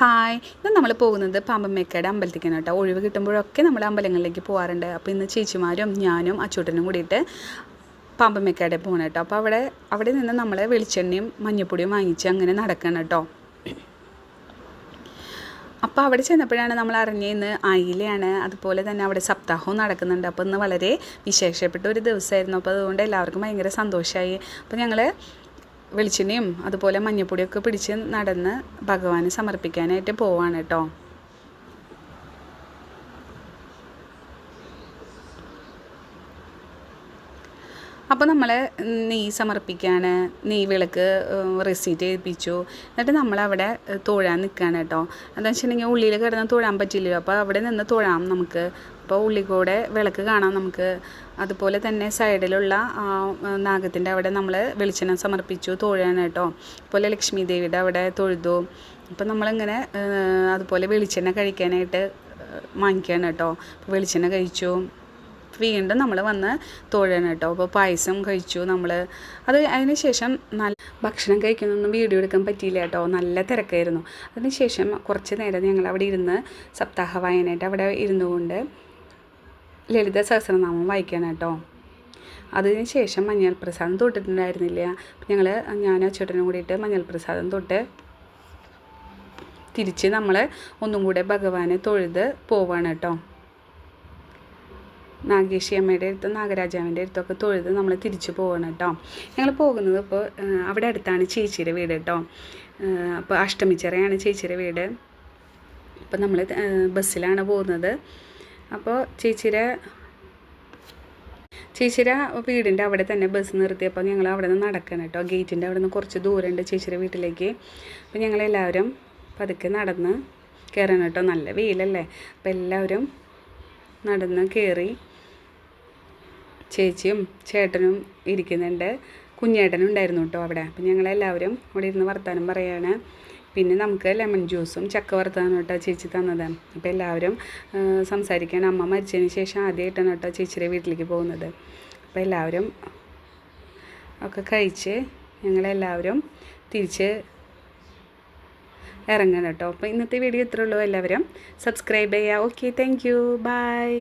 Hi, ഇന്ന് നമ്മൾ പോകുന്നത് പാമ്പമ്മേക്കയുടെ അമ്പലത്തിലേക്കാണ് കേട്ടോ. ഒഴിവ് കിട്ടുമ്പോഴൊക്കെ നമ്മൾ അമ്പലങ്ങളിലേക്ക് പോകാറുണ്ട്. അപ്പോൾ ഇന്ന് ചേച്ചിമാരും ഞാനും അച്ചൂട്ടനും കൂടിയിട്ട് പാമ്പമ്മേക്കയുടെ പോകണം കേട്ടോ. അപ്പോൾ അവിടെ നിന്ന് നമ്മൾ വെളിച്ചെണ്ണയും മഞ്ഞപ്പൊടിയും വാങ്ങിച്ച് അങ്ങനെ നടക്കണം കേട്ടോ. അപ്പോൾ അവിടെ ചെന്നപ്പോഴാണ് നമ്മൾ അറിഞ്ഞിന്ന് അയിലയാണ്, അതുപോലെ തന്നെ അവിടെ സപ്താഹവും നടക്കുന്നുണ്ട്. അപ്പോൾ ഇന്ന് വളരെ വിശേഷപ്പെട്ട ഒരു ദിവസമായിരുന്നു. അപ്പോൾ അതുകൊണ്ട് എല്ലാവർക്കും ഭയങ്കര സന്തോഷമായി. അപ്പോൾ ഞങ്ങൾ വെളിച്ചെണ്ണയും അതുപോലെ മഞ്ഞപ്പൊടിയൊക്കെ പിടിച്ച് നടന്ന് ഭഗവാന് സമർപ്പിക്കാനായിട്ട് പോവാണ് കേട്ടോ. അപ്പോൾ നമ്മൾ നെയ്യ് സമർപ്പിക്കുകയാണ്, നെയ്യ് വിളക്ക് റെസീറ്റ് ഏൽപ്പിച്ചു. എന്നിട്ട് നമ്മളവിടെ തൊഴാൻ നിൽക്കുകയാണ് കേട്ടോ. എന്താണെന്ന് വെച്ചിട്ടുണ്ടെങ്കിൽ ഉള്ളിൽ കിടന്ന് തൊഴാൻ പറ്റില്ലല്ലോ, അപ്പോൾ അവിടെ നിന്ന് തൊഴാം നമുക്ക്. അപ്പോൾ ഉള്ളിക്കൂടെ വിളക്ക് കാണാം നമുക്ക്. അതുപോലെ തന്നെ സൈഡിലുള്ള നാഗത്തിൻ്റെ അവിടെ നമ്മൾ വെളിച്ചെണ്ണ സമർപ്പിച്ചു, തൊഴാണ് കേട്ടോ. അതുപോലെ ലക്ഷ്മി ദേവിയുടെ അവിടെ തൊഴുതു. അപ്പോൾ നമ്മളിങ്ങനെ അതുപോലെ വെളിച്ചെണ്ണ കഴിക്കാനായിട്ട് വാങ്ങിക്കുകയാണ് കേട്ടോ. അപ്പോൾ വെളിച്ചെണ്ണ കഴിച്ചു. വീണ്ടും നമ്മൾ വന്ന് തൊഴണം കേട്ടോ. അപ്പോൾ പായസം കഴിച്ചു നമ്മൾ. അതിന് ശേഷം നല്ല ഭക്ഷണം കഴിക്കുന്നൊന്നും വീഡിയോ എടുക്കാൻ പറ്റിയില്ല കേട്ടോ, നല്ല തിരക്കായിരുന്നു. അതിന് ശേഷം കുറച്ച് നേരം ഞങ്ങൾ അവിടെ ഇരുന്ന് സപ്താഹ വായനയായിട്ട് അവിടെ ഇരുന്നു കൊണ്ട് ലളിത സഹസ്രനാമം വായിക്കണം കേട്ടോ. അതിന് ശേഷം മഞ്ഞൾ പ്രസാദം തൊട്ടിട്ടുണ്ടായിരുന്നില്ല. ഞാൻ അച്ചൂട്ടനും കൂടിയിട്ട് മഞ്ഞൾ പ്രസാദം തൊട്ട് തിരിച്ച് നമ്മൾ ഒന്നും കൂടെ ഭഗവാനെ തൊഴുത് പോവാണ് കേട്ടോ. നാഗേശി അമ്മയുടെ അടുത്തും നാഗരാജാവിൻ്റെ അടുത്തൊക്കെ തൊഴുത് നമ്മൾ തിരിച്ചു പോകണം കേട്ടോ. ഞങ്ങൾ പോകുന്നത് ഇപ്പോൾ അവിടെ അടുത്താണ് ചേച്ചിയുടെ വീട് കേട്ടോ. അപ്പോൾ അഷ്ടമിച്ചിറയാണ് ചേച്ചിയുടെ വീട്. അപ്പോൾ നമ്മൾ ബസ്സിലാണ് പോകുന്നത്. അപ്പോൾ ചേച്ചിയുടെ വീടിൻ്റെ അവിടെ തന്നെ ബസ് നിർത്തിയപ്പോൾ ഞങ്ങൾ അവിടെ നിന്ന് നടക്കണം കേട്ടോ. ഗേറ്റിൻ്റെ അവിടെ നിന്ന് കുറച്ച് ദൂരമുണ്ട് ചേച്ചിയുടെ വീട്ടിലേക്ക്. അപ്പോൾ ഞങ്ങളെല്ലാവരും പതുക്കെ നടന്ന് കയറണം കേട്ടോ. നല്ല വെയിലല്ലേ, അപ്പോൾ എല്ലാവരും നടന്ന് കയറി. ചേച്ചിയും ചേട്ടനും ഇരിക്കുന്നുണ്ട്, കുഞ്ഞേട്ടനും ഉണ്ടായിരുന്നു കേട്ടോ അവിടെ. അപ്പം ഞങ്ങളെല്ലാവരും അവിടെ ഇരുന്ന് വർത്താനം പറയുകയാണ്. പിന്നെ നമുക്ക് ലെമൺ ജ്യൂസും ചക്ക വറുത്താണ് കേട്ടോ ചേച്ചി തന്നത്. അപ്പോൾ എല്ലാവരും സംസാരിക്കുകയാണ്. അമ്മ മരിച്ചതിന് ശേഷം ആദ്യമായിട്ടാണ് കേട്ടോ ചേച്ചിയുടെ വീട്ടിലേക്ക് പോകുന്നത്. അപ്പോൾ എല്ലാവരും ഒക്കെ കഴിച്ച് ഞങ്ങളെല്ലാവരും തിരിച്ച് ഇറങ്ങണം കേട്ടോ. അപ്പോൾ ഇന്നത്തെ വീഡിയോ ഇത്രയേ ഉള്ളൂ. എല്ലാവരും സബ്സ്ക്രൈബ് ചെയ്യുക. Okay, thank you, by.